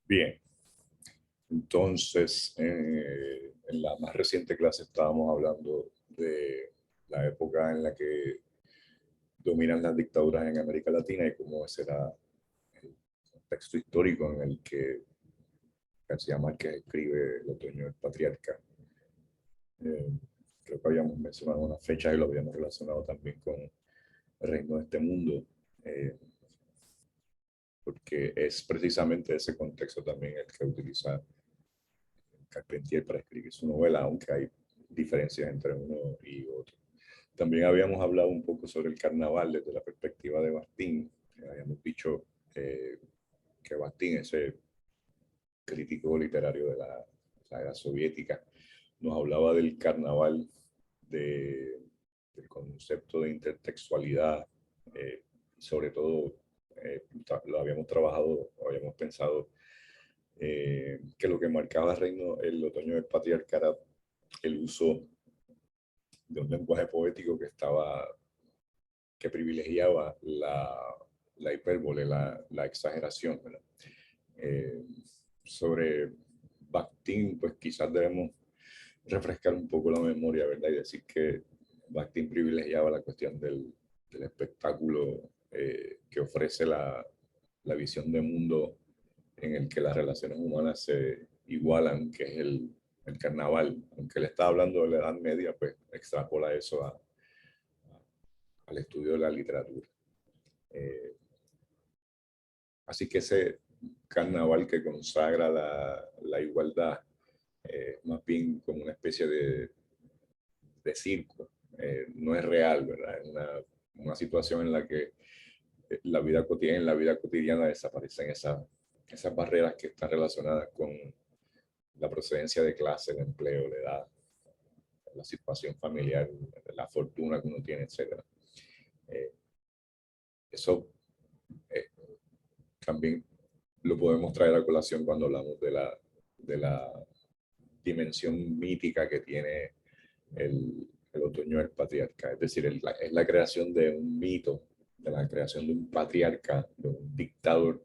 Bien, entonces en la más reciente clase estábamos hablando de la época en la que dominan las dictaduras en América Latina y cómo ese era el contexto histórico en el que García Márquez escribe El otoño del patriarca. Eh, Creo que habíamos mencionado unas fechas y lo habíamos relacionado también con El reino de este mundo, eh, porque es precisamente ese contexto también el que utiliza Carpentier para escribir su novela, aunque hay diferencias entre uno y otro. También habíamos hablado un poco sobre el carnaval desde la perspectiva de Bakhtin. Habíamos dicho que Bakhtin, ese crítico literario de la era soviética, nos hablaba del carnaval, del concepto de intertextualidad, sobre todo lo habíamos trabajado, habíamos pensado que lo que marcaba el otoño del patriarca era el uso de un lenguaje poético que privilegiaba la hipérbole, la exageración, ¿verdad? Eh, Sobre Bakhtin, pues quizás debemos refrescar un poco la memoria, ¿verdad? Y decir que Bakhtin privilegiaba la cuestión del espectáculo que ofrece la visión de mundo en el que las relaciones humanas se igualan, que es el carnaval. Aunque él está hablando de la Edad Media, pues extrapola eso al estudio de la literatura. Eh, Así que ese carnaval que consagra la igualdad, más bien como una especie de circo, no es real, ¿verdad? Es una situación en la que en la vida cotidiana desaparecen esas barreras que están relacionadas con la procedencia de clase, el empleo, la edad, la situación familiar, la fortuna que uno tiene, etc. Eh, Eso eh, también lo podemos traer a colación cuando hablamos de la dimensión mítica que tiene el otoño del patriarca. Es decir, es la creación de un mito, de la creación de un patriarca, de un dictador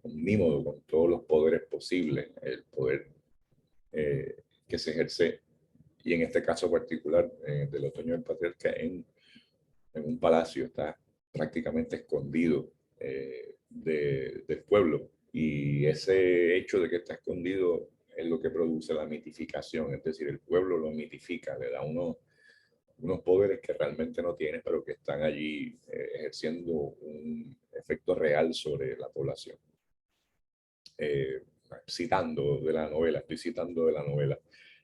omnímodo con todos los poderes posibles, el poder que se ejerce, y en este caso particular del otoño del patriarca, en un palacio, está prácticamente escondido del pueblo. Y ese hecho de que está escondido es lo que produce la mitificación, es decir, el pueblo lo mitifica, le da unos poderes que realmente no tiene, pero que están allí ejerciendo un efecto real sobre la población. Eh, estoy citando de la novela.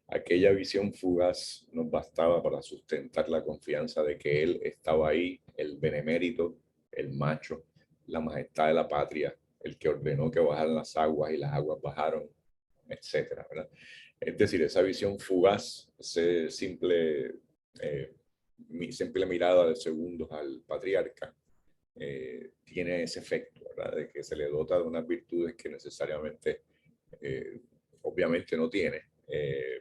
Aquella visión fugaz nos bastaba para sustentar la confianza de que él estaba ahí, el benemérito, el macho, la majestad de la patria, el que ordenó que bajaran las aguas y las aguas bajaron, etcétera, ¿verdad? Es decir, esa visión fugaz, eh, simple mirada de segundos al patriarca, tiene ese efecto, ¿verdad? De que se le dota de unas virtudes que necesariamente, eh, obviamente no tiene,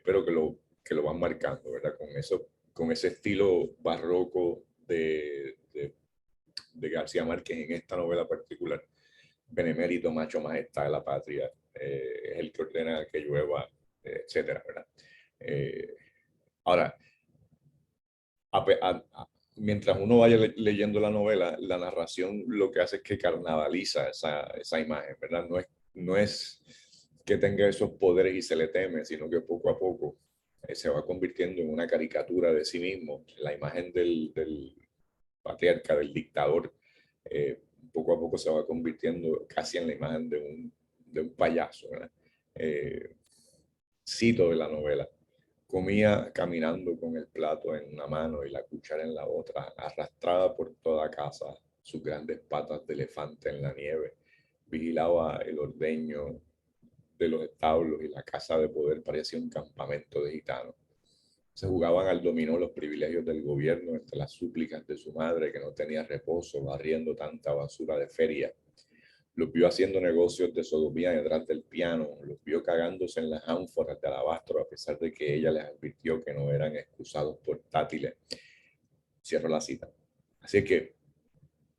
pero que lo van marcando, ¿verdad? Con ese estilo barroco de García Márquez en esta novela particular, benemérito, macho, majestad de la patria, es el que ordena que llueva, etcétera, ¿verdad? Eh, Ahora, mientras uno vaya leyendo la novela, la narración lo que hace es que carnavaliza esa imagen, ¿verdad? No es que tenga esos poderes y se le teme, sino que poco a poco se va convirtiendo en una caricatura de sí mismo. La imagen del patriarca, del dictador, poco a poco se va convirtiendo casi en la imagen de un payaso, ¿verdad? Eh, Cito de la novela: comía caminando con el plato en una mano y la cuchara en la otra, arrastrada por toda casa, sus grandes patas de elefante en la nieve. Vigilaba el ordeño de los establos y la casa de poder parecía un campamento de gitanos. Se jugaban al dominó los privilegios del gobierno entre las súplicas de su madre, que no tenía reposo, barriendo tanta basura de feria. Los vio haciendo negocios de sodomía detrás del piano, los vio cagándose en las ánforas de alabastro, a pesar de que ella les advirtió que no eran excusados portátiles. Cierro la cita. Así que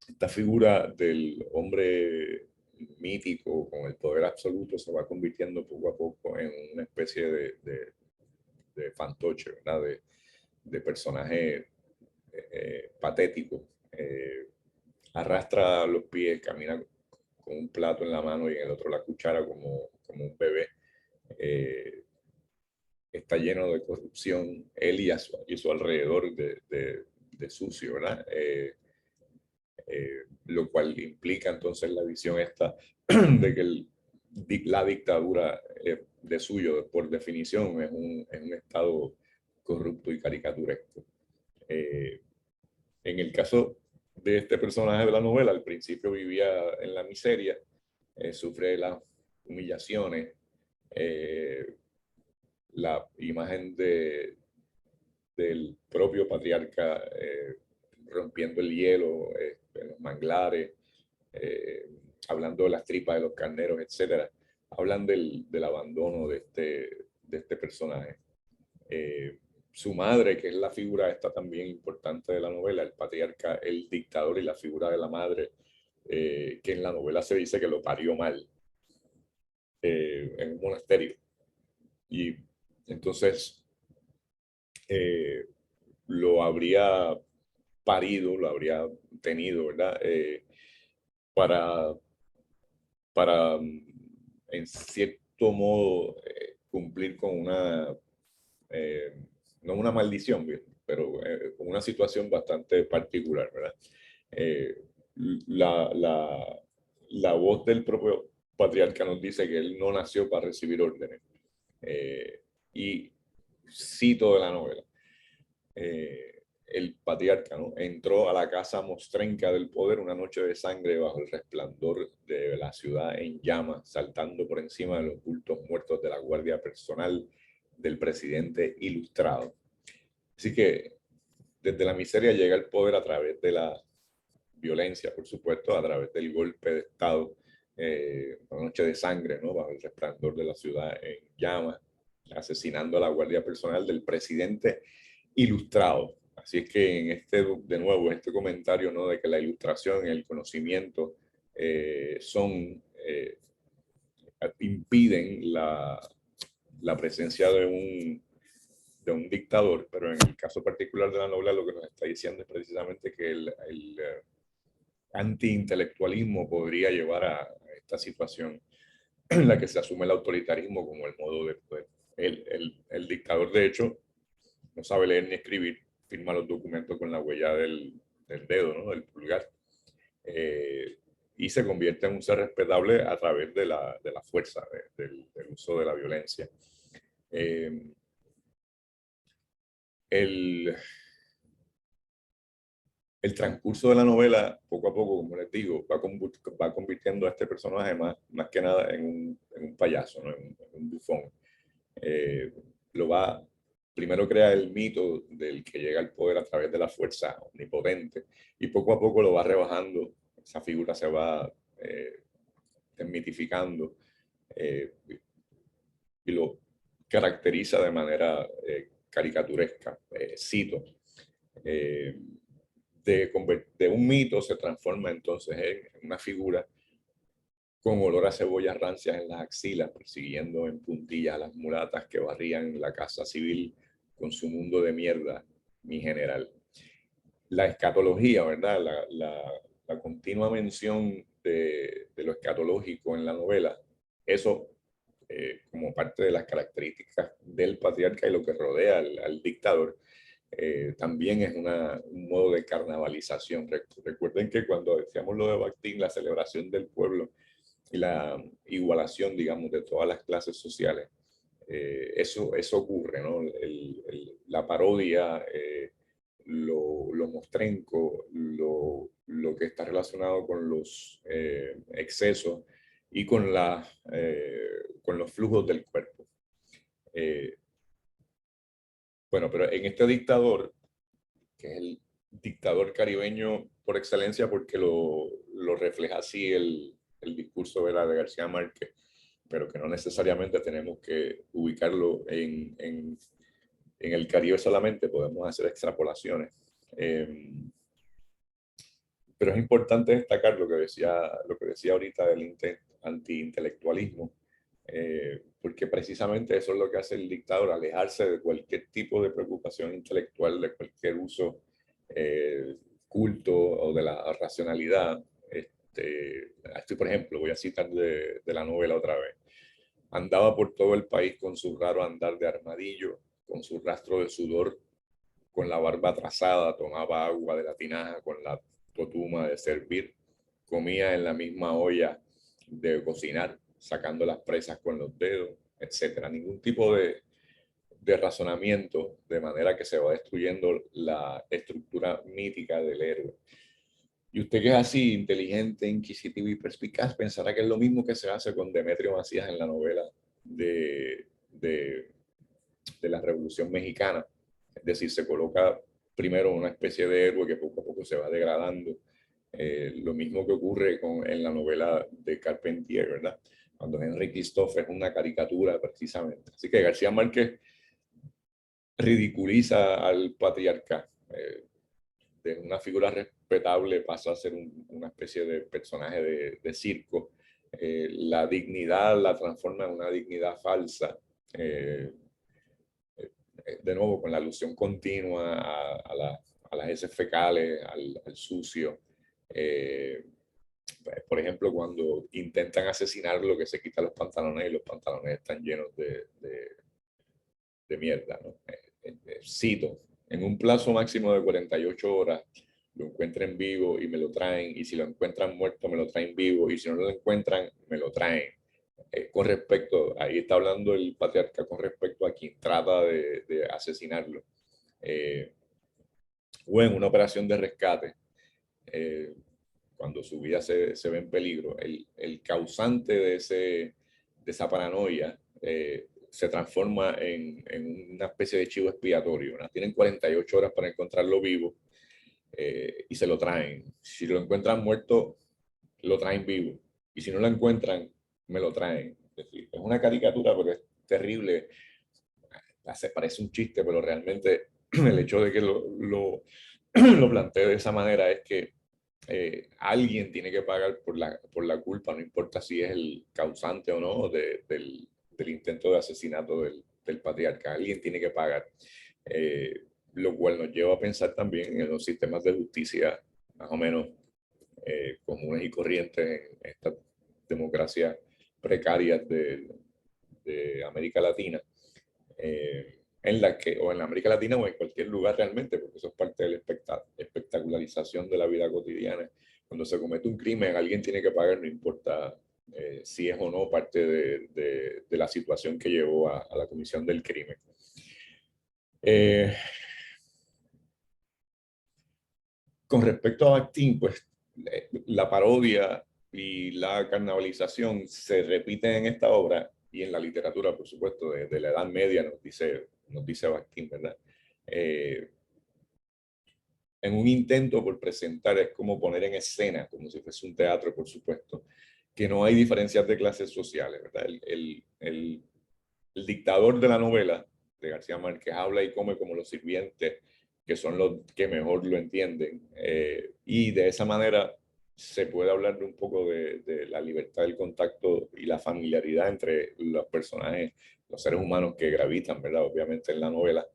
esta figura del hombre mítico, con el poder absoluto, se va convirtiendo poco a poco en una especie de fantoche, ¿verdad? De personaje patético. Arrastra los pies, camina con un plato en la mano y en el otro la cuchara como un bebé. Está lleno de corrupción, él y su alrededor de sucio, ¿verdad? Lo cual implica entonces la visión esta de que la dictadura de suyo, por definición, es un estado corrupto y caricaturesco. En el caso de este personaje de la novela, al principio vivía en la miseria, sufre las humillaciones, la imagen del propio patriarca rompiendo el hielo en los manglares, hablando de las tripas de los carneros, etcétera, hablan del abandono de este personaje. Su madre, que es la figura esta también importante de la novela, el patriarca, el dictador y la figura de la madre, que en la novela se dice que lo parió mal en un monasterio. Y entonces lo habría parido, lo habría tenido, ¿verdad? Para, para, en cierto modo, cumplir con no una maldición, pero con una situación bastante particular, ¿verdad? Eh, la, la, la voz del propio patriarca nos dice que él no nació para recibir órdenes. Y cito de la novela. El patriarca, ¿no? Entró a la casa mostrenca del poder una noche de sangre bajo el resplandor de la ciudad en llamas, saltando por encima de los bultos muertos de la guardia personal del presidente ilustrado. Así que desde la miseria llega el poder a través de la violencia, por supuesto, a través del golpe de Estado, una noche de sangre, ¿no? Bajo el resplandor de la ciudad en llamas, asesinando a la guardia personal del presidente ilustrado. Así es que en de nuevo, este comentario, ¿no? De que la ilustración y el conocimiento impiden la presencia de un dictador, pero en el caso particular de la novela lo que nos está diciendo es precisamente que el antiintelectualismo podría llevar a esta situación en la que se asume el autoritarismo como el modo de poder. El dictador, de hecho, no sabe leer ni escribir, firma los documentos con la huella del dedo, ¿no? Del pulgar, y se convierte en un ser respetable a través de la fuerza, del uso de la violencia. El transcurso de la novela, poco a poco, como les digo, va convirtiendo a este personaje más que nada en un payaso, ¿no? en un bufón. Primero crea el mito del que llega al poder a través de la fuerza omnipotente y poco a poco lo va rebajando, esa figura se va desmitificando y lo caracteriza de manera caricaturesca. Cito, de un mito se transforma entonces en una figura con olor a cebollas rancias en las axilas, persiguiendo en puntillas a las mulatas que barrían la casa civil con su mundo de mierda, mi general. La escatología, ¿verdad? La continua mención de lo escatológico en la novela, eso como parte de las características del patriarca y lo que rodea al dictador, también es un modo de carnavalización. Recuerden que cuando decíamos lo de Bakhtin, la celebración del pueblo y la igualación, digamos, de todas las clases sociales, eso ocurre, ¿no? La parodia, lo mostrenco, lo que está relacionado con los excesos y con los flujos del cuerpo. Bueno, pero en este dictador, que es el dictador caribeño por excelencia, porque lo refleja así el discurso de García Márquez, pero que no necesariamente tenemos que ubicarlo en el Caribe solamente, podemos hacer extrapolaciones. Pero es importante destacar lo que decía ahorita del antiintelectualismo, porque precisamente eso es lo que hace el dictador, alejarse de cualquier tipo de preocupación intelectual, de cualquier uso culto o de la racionalidad. Estoy, por ejemplo, voy a citar de la novela otra vez. Andaba por todo el país con su raro andar de armadillo, con su rastro de sudor, con la barba trazada, tomaba agua de la tinaja con la totuma de servir, comía en la misma olla de cocinar, sacando las presas con los dedos, etcétera. Ningún tipo de razonamiento, de manera que se va destruyendo la estructura mítica del héroe. Y usted que es así, inteligente, inquisitivo y perspicaz, pensará que es lo mismo que se hace con Demetrio Macías en la novela de la Revolución Mexicana. Es decir, se coloca primero una especie de héroe que poco a poco se va degradando. Lo mismo que ocurre en la novela de Carpentier, ¿verdad? Cuando Henry Christophe es una caricatura precisamente. Así que García Márquez ridiculiza al patriarca. De una figura respetable pasa a ser una especie de personaje de circo. La dignidad la transforma en una dignidad falsa. De nuevo, con la alusión continua a las heces fecales, al sucio. Por ejemplo, cuando intentan asesinarlo, que se quita los pantalones y los pantalones están llenos de mierda, ¿no? Cito, en un plazo máximo de 48 horas, lo encuentren vivo y me lo traen, y si lo encuentran muerto, me lo traen vivo, y si no lo encuentran, me lo traen. Con respecto, ahí está hablando el patriarca con respecto a quien trata de asesinarlo. O en una operación de rescate, cuando su vida se ve en peligro, el causante de esa paranoia se transforma en una especie de chivo expiatorio, ¿no? Tienen 48 horas para encontrarlo vivo y se lo traen. Si lo encuentran muerto, lo traen vivo. Y si no lo encuentran, me lo traen. Es decir, es una caricatura, pero es terrible. Parece un chiste, pero realmente el hecho de que lo plantee de esa manera es que alguien tiene que pagar por la culpa, no importa si es el causante o no del intento de asesinato del patriarca, alguien tiene que pagar. Lo cual nos lleva a pensar también en los sistemas de justicia más o menos comunes y corrientes en estas democracias precarias de América Latina, en la que, o en América Latina o en cualquier lugar realmente, porque eso es parte de la espectacularización de la vida cotidiana. Cuando se comete un crimen, alguien tiene que pagar, no importa si es o no parte de la situación que llevó a la comisión del crimen. Con respecto a Bakhtin, pues la parodia y la carnavalización se repiten en esta obra y en la literatura, por supuesto, desde la Edad Media, nos dice Bakhtin, ¿verdad? En un intento por presentar, es como poner en escena, como si fuese un teatro, por supuesto, que no hay diferencias de clases sociales, ¿verdad? El dictador de la novela de García Márquez habla y come como los sirvientes, que son los que mejor lo entienden. Y de esa manera se puede hablar de un poco de la libertad del contacto y la familiaridad entre los personajes, los seres humanos que gravitan, ¿verdad? Obviamente en la novela.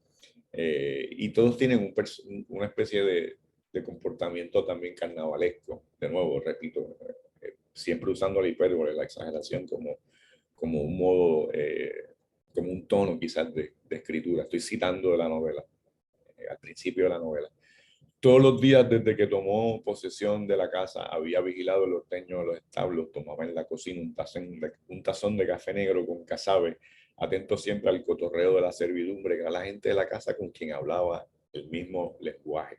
Y todos tienen una especie de comportamiento también carnavalesco. De nuevo, repito, siempre usando la hipérbole, la exageración como un modo, como un tono quizás de escritura. Estoy citando de la novela, al principio de la novela. Todos los días desde que tomó posesión de la casa había vigilado el ordeño de los establos, tomaba en la cocina un tazón de café negro con casabe, atento siempre al cotorreo de la servidumbre, que era la gente de la casa con quien hablaba el mismo lenguaje.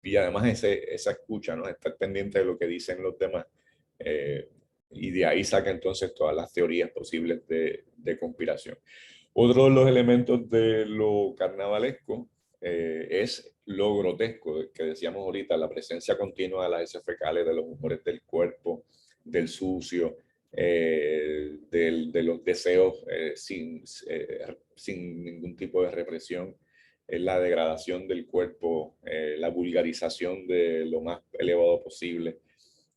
Y además esa escucha, ¿no? Estar pendiente de lo que dicen los demás. Y de ahí saca entonces todas las teorías posibles de conspiración. Otro de los elementos de lo carnavalesco es lo grotesco, que decíamos ahorita, la presencia continua de las heces fecales, de los humores del cuerpo, del sucio, de los deseos sin ningún tipo de represión. la degradación del cuerpo, la vulgarización de lo más elevado posible.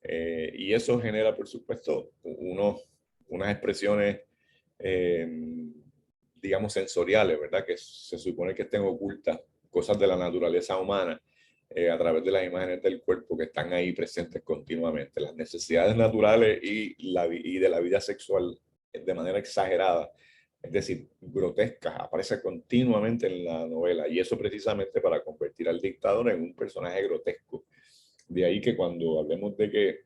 Y eso genera, por supuesto, unas expresiones, digamos, sensoriales, ¿verdad? Que se supone que estén ocultas, cosas de la naturaleza humana, a través de las imágenes del cuerpo que están ahí presentes continuamente. Las necesidades naturales y de la vida sexual de manera exagerada, es decir, grotescas, aparece continuamente en la novela, y eso precisamente para convertir al dictador en un personaje grotesco. De ahí que cuando hablemos de que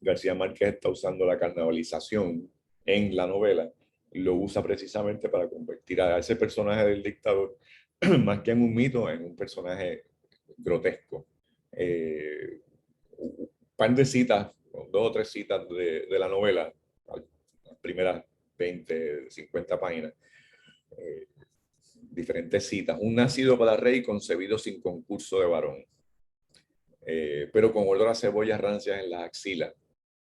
García Márquez está usando la carnavalización en la novela, lo usa precisamente para convertir a ese personaje del dictador, más que en un mito, en un personaje grotesco. Un par de citas, dos o tres citas de la novela, las primeras 20, 50 páginas, diferentes citas. Un nacido para rey concebido sin concurso de varón, pero con olor a cebollas rancias en las axilas,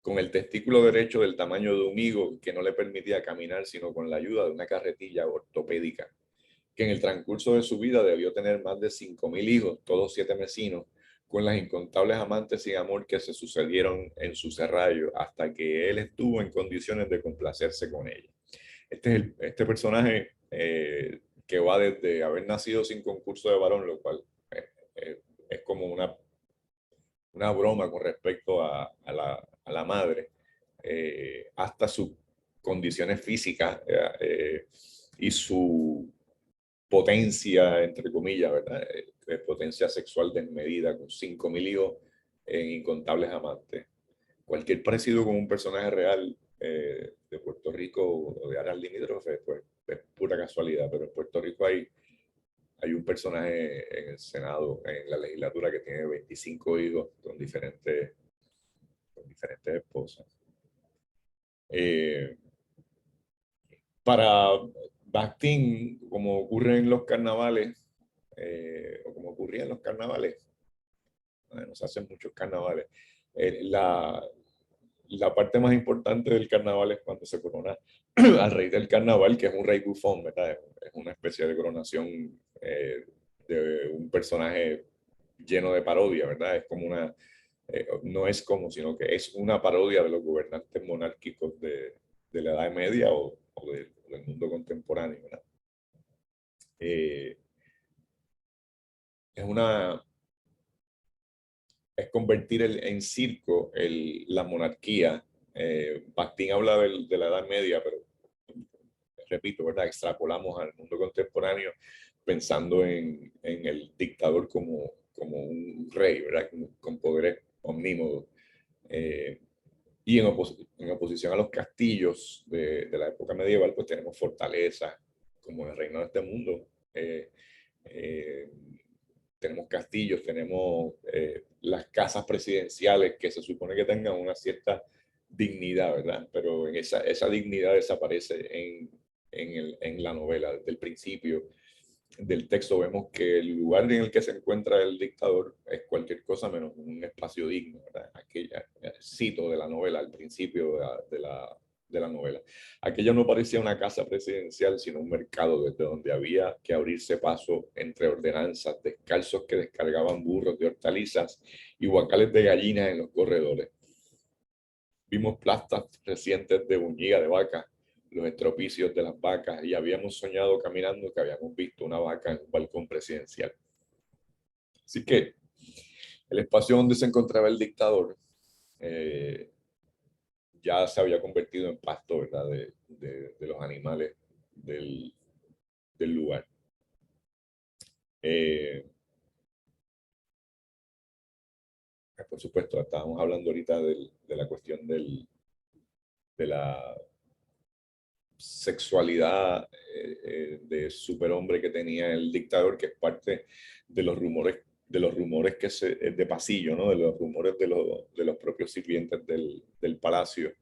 con el testículo derecho del tamaño de un higo que no le permitía caminar sino con la ayuda de una carretilla ortopédica, que en el transcurso de su vida debió tener más de 5.000 hijos, todos 7 mesinos, con las incontables amantes sin amor que se sucedieron en su serrallo, hasta que él estuvo en condiciones de complacerse con ella. Este personaje que va desde haber nacido sin concurso de varón, lo cual es como una broma con respecto a la madre, hasta sus condiciones físicas y su potencia, entre comillas, ¿verdad? Potencia sexual desmedida, con 5.000 hijos en incontables amantes. Cualquier parecido con un personaje real de Puerto Rico o de áreas limítrofes, pues es pura casualidad, pero en Puerto Rico hay un personaje en el Senado, en la legislatura, que tiene 25 hijos con diferentes esposas. Para Bakhtin, como ocurre en los carnavales, o como ocurría en los carnavales, no se hacen muchos carnavales, la parte más importante del carnaval es cuando se corona al rey del carnaval, que es un rey bufón, ¿verdad? Es una especie de coronación de un personaje lleno de parodia, ¿verdad? Es como no es como, sino que es una parodia de los gobernantes monárquicos de la Edad Media o del mundo contemporáneo, ¿verdad? Es convertir en circo la monarquía. Bakhtin habla de la Edad Media, pero repito, ¿verdad? Extrapolamos al mundo contemporáneo pensando en el dictador como un rey, ¿verdad? Con poderes omnímodos. Y en oposición a los castillos de la época medieval, pues tenemos fortalezas como el reino de este mundo. Tenemos castillos, tenemos las casas presidenciales que se supone que tengan una cierta dignidad, ¿verdad? Pero esa dignidad desaparece en la novela. Desde el principio del texto vemos que el lugar en el que se encuentra el dictador es cualquier cosa menos un espacio digno, ¿verdad? Aquella cito de la novela, al principio de la novela. Aquella no parecía una casa presidencial, sino un mercado desde donde había que abrirse paso entre ordenanzas, descalzos que descargaban burros de hortalizas y guacales de gallinas en los corredores. Vimos plastas recientes de buñiga de vaca, los estropicios de las vacas, y habíamos soñado caminando que habíamos visto una vaca en un balcón presidencial. Así que el espacio donde se encontraba el dictador ya se había convertido en pasto, ¿verdad? De los animales del lugar. Por supuesto, estábamos hablando ahorita de la cuestión de la sexualidad de superhombre que tenía el dictador, que es parte de los rumores que de pasillo, ¿no? De los rumores de los propios sirvientes del palacio,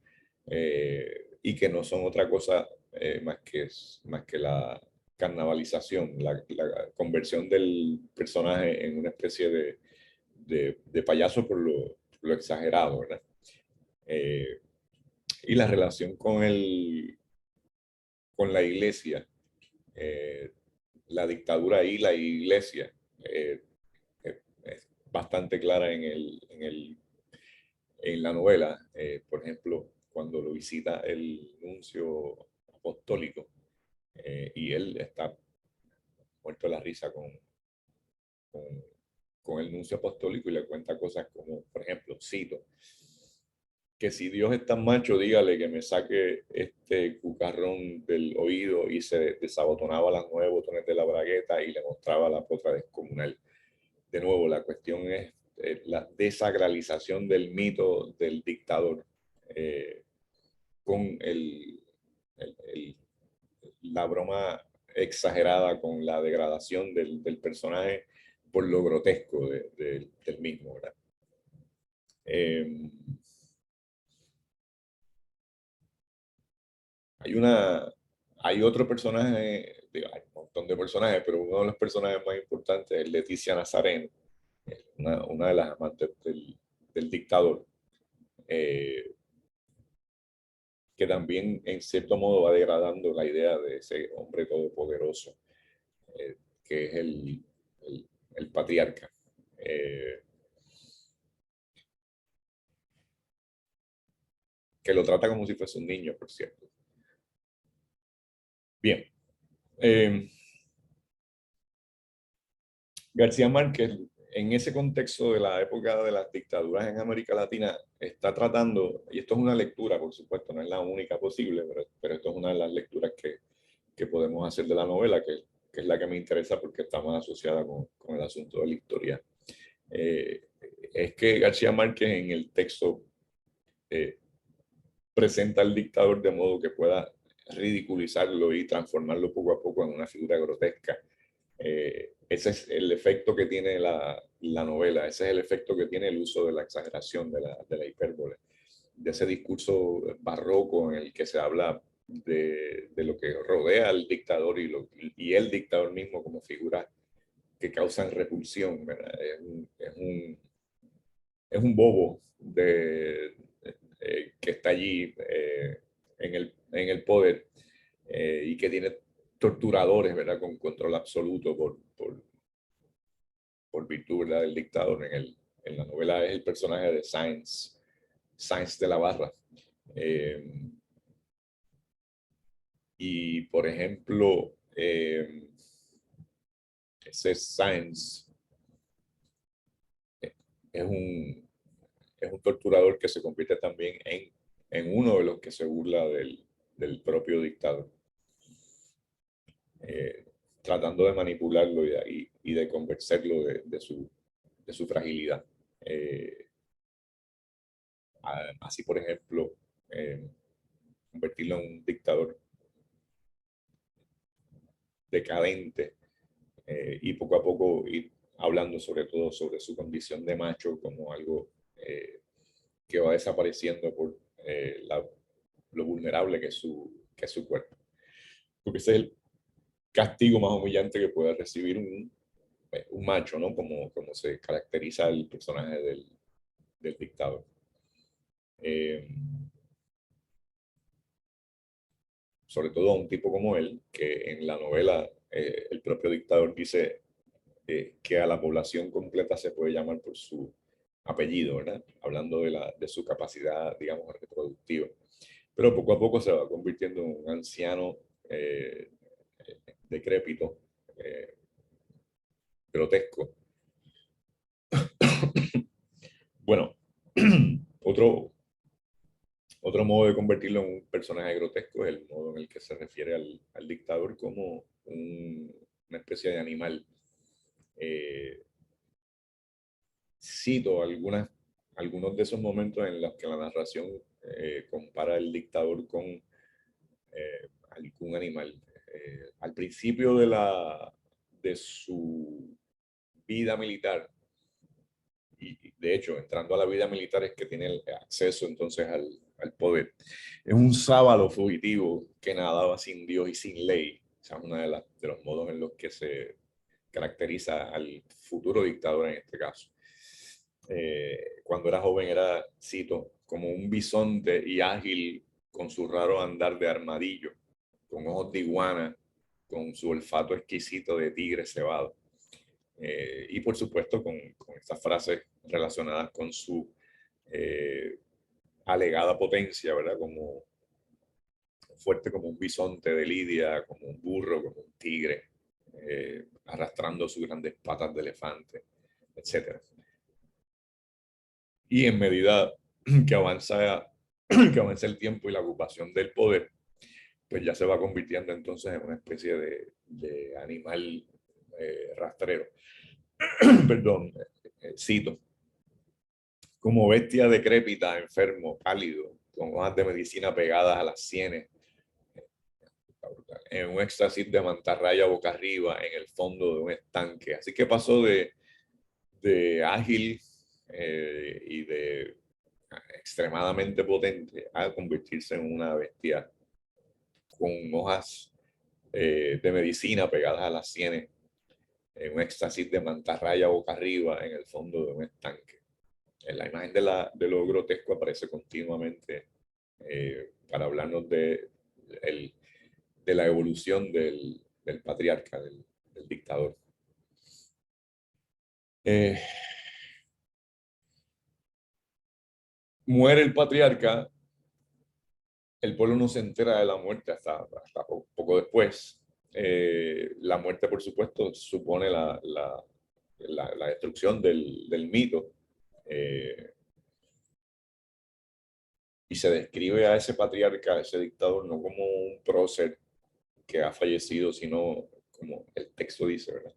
y que no son otra cosa más que la carnavalización, la conversión del personaje en una especie de payaso por lo exagerado, ¿verdad? Y la relación con la iglesia, la dictadura y la iglesia es bastante clara en la novela. Por ejemplo, cuando lo visita el nuncio apostólico y él está muerto de la risa con, con el nuncio apostólico y le cuenta cosas como, por ejemplo, cito, que si Dios es tan macho, dígale que me saque este cucarrón del oído, y se desabotonaba las 9 botones de la bragueta y le mostraba la potra descomunal. De nuevo, la cuestión es la desacralización del mito del dictador con la broma exagerada con la degradación del personaje por lo grotesco del mismo, ¿verdad? Hay otro personaje, hay un montón de personajes, pero uno de los personajes más importantes es Leticia Nazareno, una de las amantes del dictador, que también en cierto modo va degradando la idea de ese hombre todopoderoso, que es el patriarca. Que lo trata como si fuese un niño, por cierto. Bien. García Márquez, en ese contexto de la época de las dictaduras en América Latina, está tratando, y esto es una lectura, por supuesto, no es la única posible, pero esto es una de las lecturas que podemos hacer de la novela, que es la que me interesa porque está más asociada con el asunto de la historia. Es que García Márquez en el texto presenta al dictador de modo que pueda ridiculizarlo y transformarlo poco a poco en una figura grotesca. Ese es el efecto que tiene la novela, ese es el efecto que tiene el uso de la exageración, de la hipérbole, de ese discurso barroco en el que se habla de lo que rodea al dictador y el dictador mismo como figuras que causan repulsión, ¿verdad? Es un bobo que está allí en el poder y que tiene torturadores, ¿verdad? Con control absoluto por virtud, ¿verdad? Del dictador. En la novela es el personaje de Sáenz de la Barra. Y, por ejemplo, ese Sáenz es un torturador que se convierte también en uno de los que se burla del propio dictador, tratando de manipularlo y de convencerlo de su fragilidad. Así, por ejemplo, convertirlo en un dictador decadente y poco a poco ir hablando sobre todo sobre su condición de macho como algo que va desapareciendo por lo vulnerable que es su cuerpo. Porque ese es el castigo más humillante que puede recibir un macho, ¿no? Como se caracteriza el personaje del dictador. Sobre todo a un tipo como él, que en la novela el propio dictador dice que a la población completa se puede llamar por su apellido, ¿verdad? Hablando de su capacidad, digamos, reproductiva. Pero poco a poco se va convirtiendo en un anciano decrépito, grotesco. Bueno, otro modo de convertirlo en un personaje grotesco es el modo en el que se refiere al dictador como una especie de animal. Cito algunos de esos momentos en los que la narración compara al dictador con algún animal. Al principio de su vida militar, y de hecho, entrando a la vida militar es que tiene el acceso entonces al poder. Es un sábalo fugitivo que nadaba sin Dios y sin ley. O sea, es uno de los modos en los que se caracteriza al futuro dictador en este caso. Cuando era joven era, cito, como un bisonte y ágil con su raro andar de armadillo, con ojos de iguana con su olfato exquisito de tigre cebado. Y por supuesto con estas frases relacionadas con su alegada potencia, ¿verdad? Como fuerte como un bisonte de Lidia, como un burro, como un tigre, arrastrando sus grandes patas de elefante, etc. Y en medida que avanza, que avanza el tiempo y la ocupación del poder, pues ya se va convirtiendo entonces en una especie de animal rastrero. Perdón, cito. Como bestia decrépita, enfermo, pálido, con hojas de medicina pegadas a las sienes, en un éxtasis de mantarraya boca arriba, en el fondo de un estanque. Así que pasó de ágil y de extremadamente potente a convertirse en una bestia con hojas de medicina pegadas a las sienes, en un éxtasis de mantarraya boca arriba, en el fondo de un estanque. En la imagen de lo grotesco aparece continuamente para hablarnos de la evolución del patriarca, del dictador. Muere el patriarca, el pueblo no se entera de la muerte hasta poco después. La muerte, por supuesto, supone la destrucción del mito. Y se describe a ese patriarca, a ese dictador, no como un prócer que ha fallecido, sino como el texto dice, ¿verdad?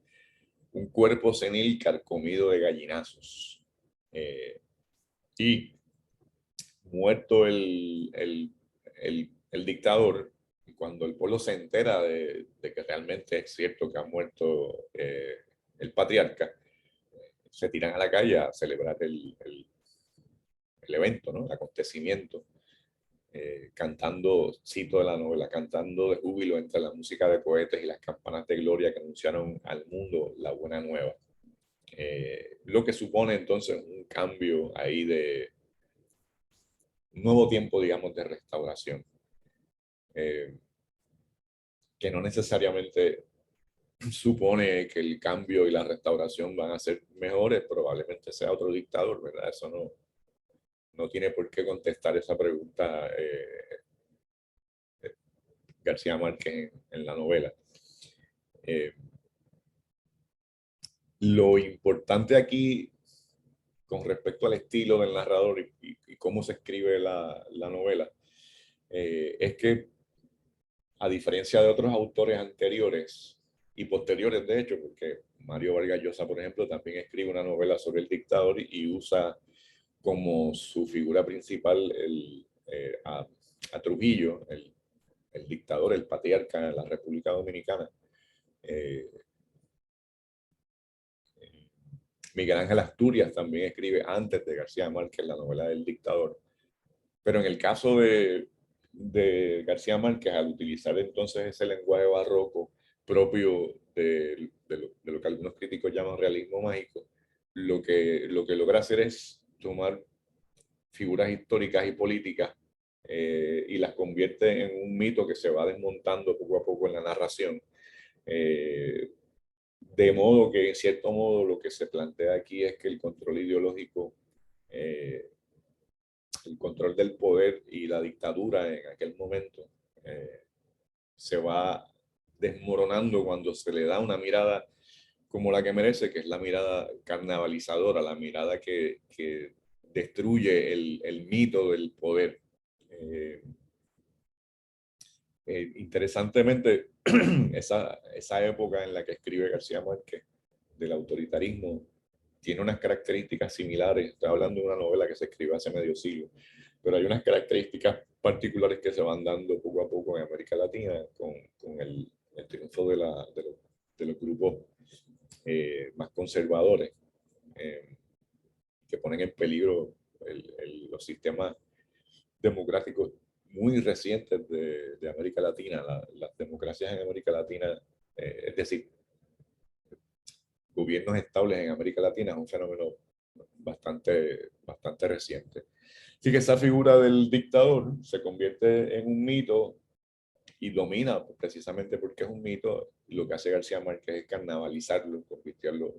Un cuerpo senil carcomido de gallinazos. Y muerto el dictador, cuando el pueblo se entera de que realmente es cierto que ha muerto el patriarca, se tiran a la calle a celebrar el evento, ¿no? El acontecimiento. Cantando, cito de la novela, cantando de júbilo entre la música de cohetes y las campanas de gloria que anunciaron al mundo la buena nueva. Lo que supone entonces un cambio ahí de un nuevo tiempo, digamos, de restauración, que no necesariamente supone que el cambio y la restauración van a ser mejores, probablemente sea otro dictador, ¿verdad? Eso no tiene por qué contestar esa pregunta García Márquez en la novela. Lo importante aquí con respecto al estilo del narrador y cómo se escribe la novela es que a diferencia de otros autores anteriores y posteriores, de hecho, porque Mario Vargas Llosa, por ejemplo, también escribe una novela sobre el dictador y usa como su figura principal a Trujillo, el dictador, el patriarca de la República Dominicana. Miguel Ángel Asturias también escribe antes de García Márquez la novela del dictador. Pero en el caso de García Márquez, al utilizar entonces ese lenguaje barroco propio de lo que algunos críticos llaman realismo mágico, lo que logra hacer es tomar figuras históricas y políticas y las convierte en un mito que se va desmontando poco a poco en la narración. De modo que, en cierto modo, lo que se plantea aquí es que el control ideológico, el control del poder y la dictadura en aquel momento se va desmoronando cuando se le da una mirada como la que merece, que es la mirada carnavalizadora, la mirada que destruye el mito del poder. Interesantemente, esa época en la que escribe García Márquez del autoritarismo tiene unas características similares. Estoy hablando de una novela que se escribió hace medio siglo, pero hay unas características particulares que se van dando poco a poco en América Latina con el triunfo de los grupos más conservadores que ponen en peligro los sistemas democráticos muy recientes de América Latina. Las democracias en América Latina, es decir, gobiernos estables en América Latina es un fenómeno bastante reciente. Así que esa figura del dictador se convierte en un mito y domina precisamente porque es un mito. Lo que hace García Márquez es carnavalizarlo,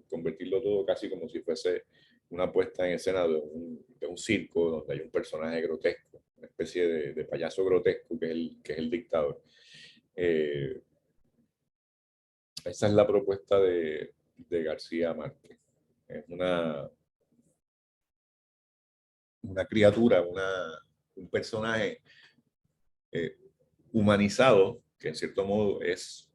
convertirlo todo casi como si fuese una puesta en escena de un circo donde hay un personaje grotesco, una especie de payaso grotesco que es el dictador. Esa es la propuesta de García Márquez. Es una criatura, un personaje eh, humanizado, que en cierto modo es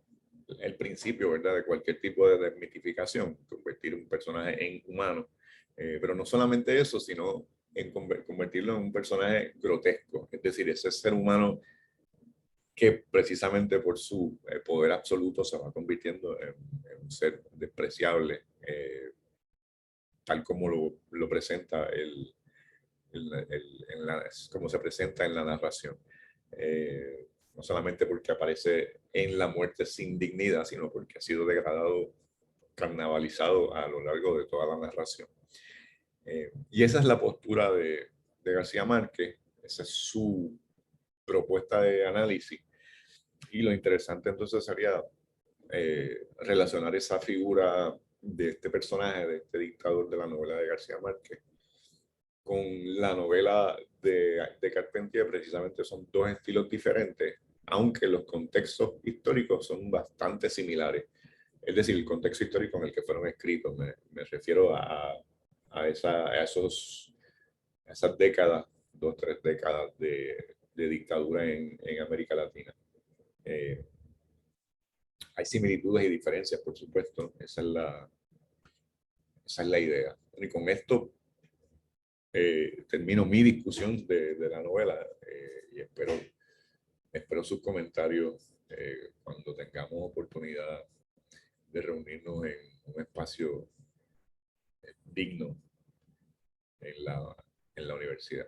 el principio, ¿verdad?, de cualquier tipo de desmitificación, convertir un personaje en humano. Pero no solamente eso, sino en convertirlo en un personaje grotesco, es decir, ese ser humano que precisamente por su poder absoluto se va convirtiendo en un ser despreciable, tal como lo presenta como se presenta en la narración. No solamente porque aparece en la muerte sin dignidad, sino porque ha sido degradado, carnavalizado a lo largo de toda la narración. Y esa es la postura de García Márquez, esa es su propuesta de análisis. Y lo interesante entonces sería relacionar esa figura de este personaje, de este dictador de la novela de García Márquez, con la novela de Carpentier. Precisamente son dos estilos diferentes, aunque los contextos históricos son bastante similares. Es decir, el contexto histórico en el que fueron escritos, me refiero a esas décadas, 2 o 3 décadas de dictadura en América Latina. Hay similitudes y diferencias, por supuesto, esa es la idea. Y con esto termino mi discusión de la novela y espero sus comentarios cuando tengamos oportunidad de reunirnos en un espacio digno en la universidad.